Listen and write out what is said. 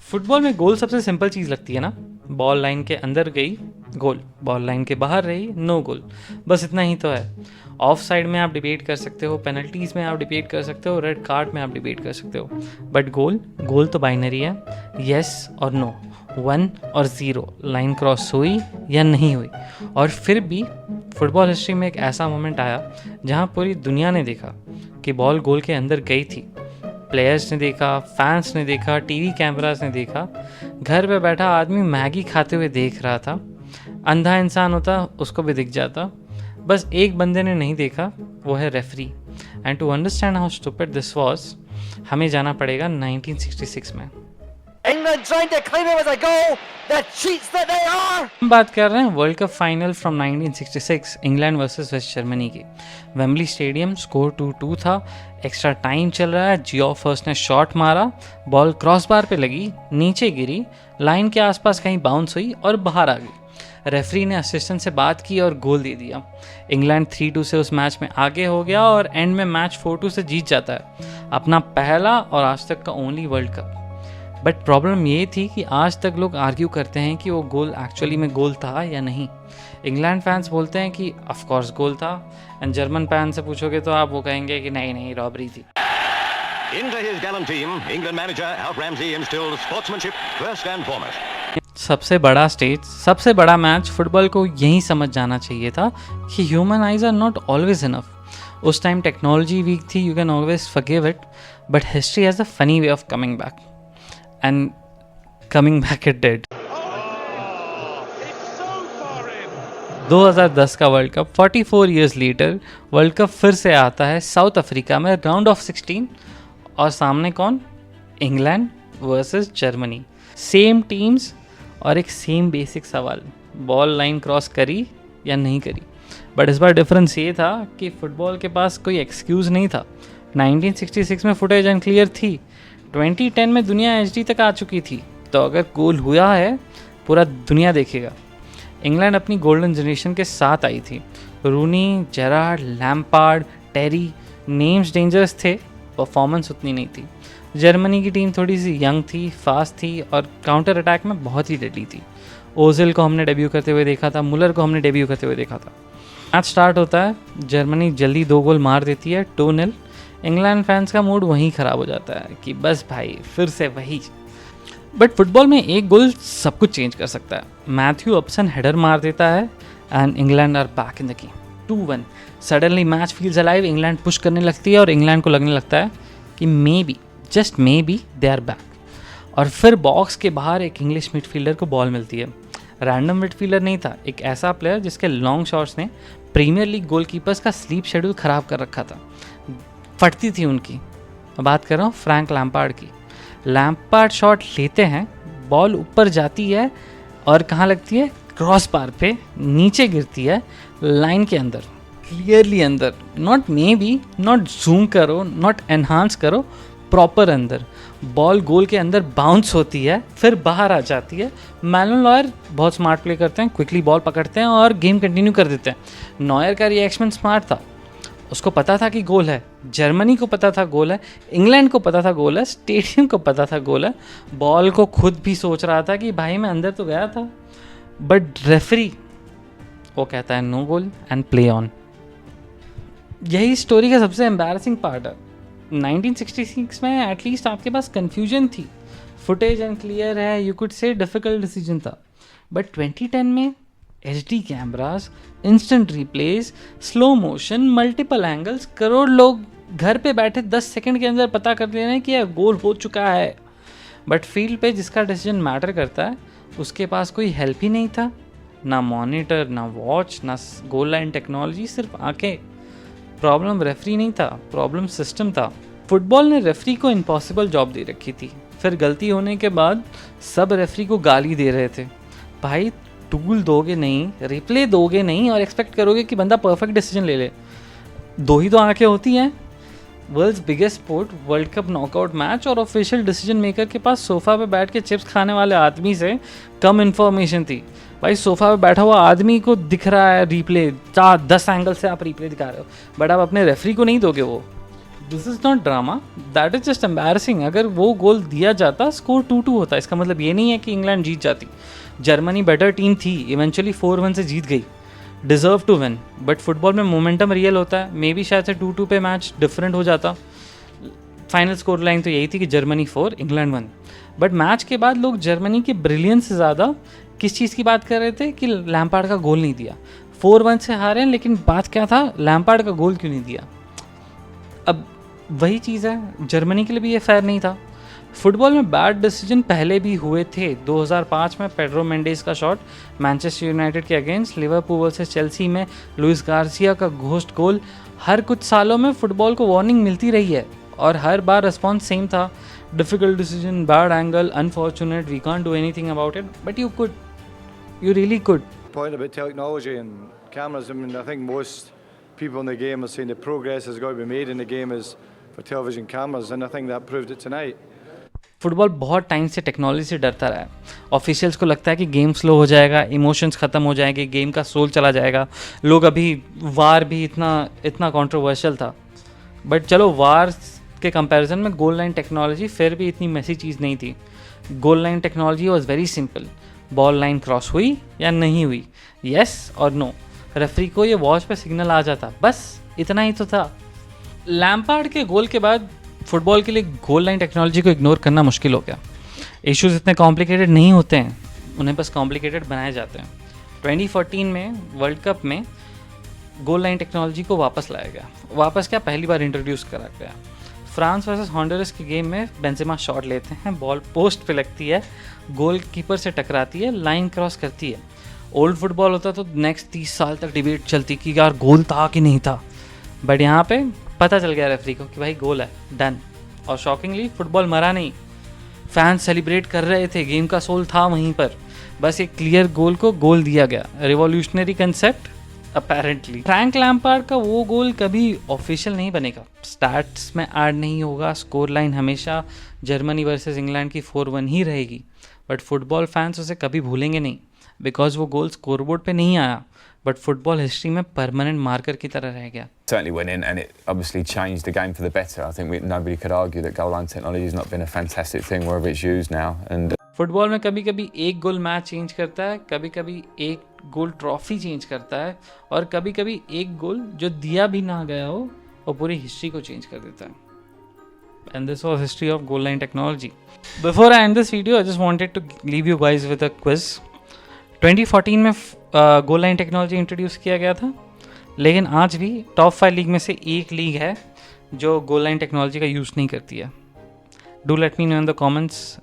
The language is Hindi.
फुटबॉल में गोल सबसे सिंपल चीज़ लगती है ना। बॉल लाइन के अंदर गई गोल, बॉल लाइन के बाहर रही नो गोल, बस इतना ही तो है। ऑफ साइड में आप डिबेट कर सकते हो, पेनल्टीज़ में आप डिबेट कर सकते हो, रेड कार्ड में आप डिबेट कर सकते हो, बट गोल गोल तो बाइनरी है, येस और नो, 1 और 0, लाइन क्रॉस हुई या नहीं हुई। और फिर भी फुटबॉल हिस्ट्री में एक ऐसा मोमेंट आया जहाँ पूरी दुनिया ने देखा कि बॉल गोल के अंदर गई थी। प्लेयर्स ने देखा, फैंस ने देखा, टीवी कैमरास ने देखा, घर पे बैठा आदमी मैगी खाते हुए देख रहा था। अंधा इंसान होता उसको भी दिख जाता, बस एक बंदे ने नहीं देखा, वो है referee. And to understand how stupid this was, हमें जाना पड़ेगा 1966 में। England trying to claim it as a goal, the cheats that they are! हम बात कर रहे हैं world cup final from 1966 England versus West Germany की। वेम्बली स्टेडियम, स्कोर 2-2 था, एक्स्ट्रा टाइम चल रहा है, जियो फर्स्ट ने शॉट मारा, बॉल क्रॉस बार पे लगी, नीचे गिरी, लाइन के आसपास कहीं बाउंस हुई और बाहर आ गई। रेफरी ने असिस्टेंट से बात की और गोल दे दिया। इंग्लैंड 3-2 से उस मैच में आगे हो गया और एंड में मैच 4-2 से जीत जाता है, अपना पहला और आज तक का only world cup. But problem ये थी कि आज तक लोग आर्ग्यू करते हैं कि वो गोल एक्चुअली में गोल था या नहीं। इंग्लैंड फैंस बोलते हैं कि ऑफ कोर्स गोल था, एंड जर्मन फैन से पूछोगे तो आप वो कहेंगे कि नहीं नहीं रॉबरी थी। Into his gallant team, England manager Alf Ramsey instills sportsmanship first and foremost. सबसे बड़ा स्टेज, सबसे बड़ा मैच, फुटबॉल को यही समझ जाना चाहिए था कि human eyes are not always enough. उस टाइम टेक्नोलॉजी वीक थी, you can always forgive it, but history has a funny way of coming back, and coming back it did. 2010 का world cup, 44 years later world cup फिर से आता है साउथ अफ्रीका में, राउंड ऑफ 16, और सामने कौन? England versus Germany. Same teams और एक सेम बेसिक सवाल, बॉल लाइन क्रॉस करी या नहीं करी। बट इस बार डिफरेंस ये था कि फुटबॉल के पास कोई एक्सक्यूज़ नहीं था। 1966 में फुटेज अनक्लियर थी, 2010 में दुनिया HD तक आ चुकी थी, तो अगर गोल हुआ है पूरा दुनिया देखेगा। इंग्लैंड अपनी गोल्डन जनरेशन के साथ आई थी, रूनी, जेरार्ड, लैम्पार्ड, टेरी, नेम्स डेंजरस थे, परफॉर्मेंस उतनी नहीं थी। जर्मनी की टीम थोड़ी सी यंग थी, फास्ट थी और काउंटर अटैक में बहुत ही डेडली थी। ओजिल को हमने डेब्यू करते हुए देखा था, मुलर को हमने डेब्यू करते हुए देखा था। मैच स्टार्ट होता है, जर्मनी जल्दी 2 गोल मार देती है, 2-0। इंग्लैंड फैंस का मूड वहीं ख़राब हो जाता है कि बस भाई फिर से वही। बट फुटबॉल में एक गोल सब कुछ चेंज कर सकता है। मैथ्यू अपसन हेडर मार देता है and England are back in the game, 2-1। Suddenly match feels alive, England push करने लगती है और इंग्लैंड को लगने लगता है कि maybe, just maybe they are back. और फिर बॉक्स के बाहर एक इंग्लिश मिडफील्डर को बॉल मिलती है। रैंडम मिडफील्डर नहीं था, एक ऐसा प्लेयर जिसके लॉन्ग शॉट्स ने प्रीमियर लीग गोलकीपर्स का स्लीप शेड्यूल ख़राब कर रखा था, फटती थी उनकी। बात कर रहा हूँ फ्रैंक लैम्पार्ड की। लैम्पार्ड शॉट लेते हैं, बॉल ऊपर जाती है और कहाँ लगती है? क्रॉस बार पे, नीचे गिरती है लाइन के अंदर, क्लियरली अंदर, not may be, not zoom करो, नॉट एनहांस करो, प्रॉपर अंदर। बॉल गोल के अंदर बाउंस होती है, फिर बाहर आ जाती है। मैनुअल नॉयर बहुत स्मार्ट प्ले करते हैं, क्विकली बॉल पकड़ते हैं और गेम कंटिन्यू कर देते हैं। नॉयर का रिएक्शन स्मार्ट था, उसको पता था कि गोल है, जर्मनी को पता था गोल है, इंग्लैंड को पता था गोल है, स्टेडियम को पता था गोल है, बॉल को खुद भी सोच रहा था कि भाई मैं अंदर तो गया था, बट रेफरी वो कहता है no goal and play on. यही स्टोरी का सबसे एम्बैरसिंग पार्ट है। 1966 में एटलीस्ट आपके पास कन्फ्यूजन थी, फुटेज अनक्लियर है, you could say difficult decision था। बट 2010 में HD cameras, instant replays, slow motion, multiple angles, crore लोग घर पे बैठे 10 सेकंड के अंदर पता कर ले रहे हैं कि यह गोल हो चुका है। बट फील्ड पे जिसका डिसीजन मैटर करता है उसके पास कोई हेल्प ही नहीं था, ना मॉनिटर, ना वॉच, ना गोल लाइन टेक्नोलॉजी, सिर्फ आंखें। प्रॉब्लम रेफरी नहीं था, प्रॉब्लम सिस्टम था। फुटबॉल ने रेफरी को इम्पॉसिबल जॉब दे रखी थी। फिर गलती होने के बाद सब रेफरी को गाली दे रहे थे, भाई टूल दोगे नहीं, रिप्ले दोगे नहीं और एक्सपेक्ट करोगे कि बंदा परफेक्ट डिसीजन ले ले। 2 ही तो आंखें होती हैं। World's biggest sport, world cup knockout match, और ऑफिशियल डिसीजन मेकर के पास सोफा पे बैठ के चिप्स खाने वाले आदमी से कम इन्फॉर्मेशन थी। भाई सोफा पे बैठा हुआ आदमी को दिख रहा है रिप्ले, 10 एंगल से आप रिप्ले दिखा रहे हो, बट आप अपने रेफरी को नहीं दोगे वो। This is not drama, that is just embarrassing. अगर वो गोल दिया जाता स्कोर 2-2 होता। इसका मतलब ये नहीं है कि इंग्लैंड जीत जाती। जर्मनी बेटर टीम थी, इवेंचुअली 4-1 से जीत गई, deserve to win. But football में मोमेंटम रियल होता है। मे बी शायद से 2-2 पे मैच डिफरेंट हो जाता। फाइनल स्कोर लाइन तो यही थी कि जर्मनी 4 इंग्लैंड 1। बट मैच के बाद लोग जर्मनी की ब्रिलियंस से ज़्यादा किस चीज़ की बात कर रहे थे कि लैम्पार्ड का गोल नहीं दिया। 4-1 से हारे हैं, लेकिन बात क्या था, लैम्पार्ड का गोल क्यों नहीं दिया। अब वही चीज़ है, जर्मनी के लिए भी ये फेयर नहीं था। फुटबॉल में बैड डिसीजन पहले भी हुए थे। 2005 में पेड्रो मेंडेस का शॉट मैनचेस्टर यूनाइटेड के अगेंस्ट, लिवरपूल वर्सेस चेल्सी में लुइस गार्सिया का घोस्ट गोल। हर कुछ सालों में फुटबॉल को वार्निंग मिलती रही है और हर बार रिस्पॉन्स सेम था, difficult decision, bad angle, unfortunate, we can't do anything about it, but you could, you really could. Point about technology and cameras. I mean, I think most people in the game are saying the progress has got to be made in the game is for television cameras, and I think that proved it tonight. Football बहुत टाइम से टेक्नोलॉजी से डरता रहा है। ऑफिशियल्स को लगता है कि गेम स्लो हो जाएगा, इमोशंस ख़त्म हो जाएंगे, गेम का सोल चला जाएगा। लोग अभी वार भी इतना कंट्रोवर्शियल था, बट चलो वार के कंपैरिजन में गोल लाइन टेक्नोलॉजी फिर भी इतनी मैसी चीज़ नहीं थी। Goal line technology was very simple, ball line cross हुई या नहीं हुई, येस और नो, रेफरी को ये वॉच पे सिग्नल आ जाता, बस इतना ही तो था। लैम्पार्ड के गोल के बाद फुटबॉल के लिए गोल लाइन टेक्नोलॉजी को इग्नोर करना मुश्किल हो गया। इश्यूज इतने कॉम्प्लिकेटेड नहीं होते हैं, उन्हें बस कॉम्प्लिकेटेड बनाए जाते हैं। 2014 में वर्ल्ड कप में गोल लाइन टेक्नोलॉजी को वापस लाया गया। वापस क्या, पहली बार इंट्रोड्यूस करा गया। फ्रांस वर्सेस हॉन्डुरस के गेम में बेंजेमा शॉट लेते हैं, बॉल पोस्ट पे लगती है, गोल कीपर से टकराती है, लाइन क्रॉस करती है। ओल्ड फुटबॉल होता तो नेक्स्ट 30 साल तक डिबेट चलती कि यार गोल था कि नहीं था, बट यहाँ पे पता चल गया रेफरी को कि भाई गोल है, डन। और शॉकिंगली फुटबॉल मरा नहीं, फैंस सेलिब्रेट कर रहे थे, गेम का सोल था वहीं पर, बस एक क्लियर गोल को गोल दिया गया। Revolutionary concept apparently. Frank Lampard का वो गोल कभी ऑफिशियल नहीं बनेगा, स्टैट्स में ऐड नहीं होगा, स्कोर लाइन हमेशा जर्मनी वर्सेस इंग्लैंड की 4-1 ही रहेगी, बट फुटबॉल फैंस उसे कभी भूलेंगे नहीं, बिकॉज वो गोल स्कोरबोर्ड पे नहीं आया, बट फुटबॉल हिस्ट्री में परमानेंट मार्कर की तरह रह गया। Certainly went in and it obviously changed the game for the better. I think nobody could argue that goal line technology has not been a fantastic thing wherever it's used now. And football में कभी कभी एक गोल मैच चेंज करता है, कभी कभी एक गोल ट्रॉफी चेंज करता है, और कभी कभी एक गोल जो दिया भी ना गया हो और पूरी हिस्ट्री को चेंज कर देता है। And this was history of goal line technology. Before I end this video, I just wanted to leave you guys with a quiz. 2014 में गोल लाइन टेक्नोलॉजी इंट्रोड्यूस किया गया था, लेकिन आज भी टॉप 5 लीग में से एक लीग है जो गोल लाइन टेक्नोलॉजी का यूज़ नहीं करती है। Do let me know in the comments